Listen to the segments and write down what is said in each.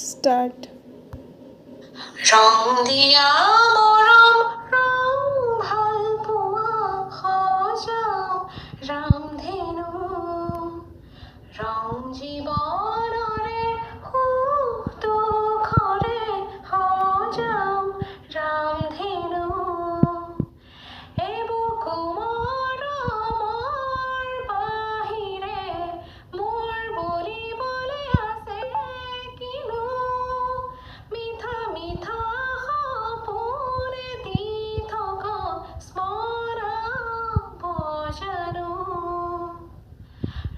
Start. রং দিয়া মৰম ৰং ভাল পোৱা সজাও ৰামধেনু ৰং জীৱনৰে সুখ দুখৰে সজাও ৰামধেনু এবুকু মৰমৰ বাহিৰে মোৰ বুলিবলৈ আছে কিনো মিঠা মিঠা সপোনে দি থকা স্মৰণ জানো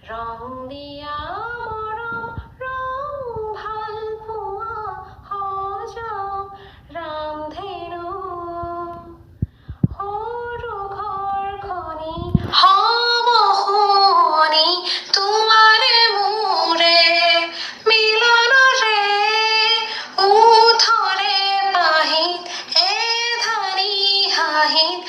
ৰং দিয়া মৰম ৰং ভাল পোৱা সজাও ৰামধেনু সৰু ঘৰখনি হব শুৱনি তোমাৰে মোৰে মিলনৰে ওঠৰে পাহিত এধানি হাঁহিত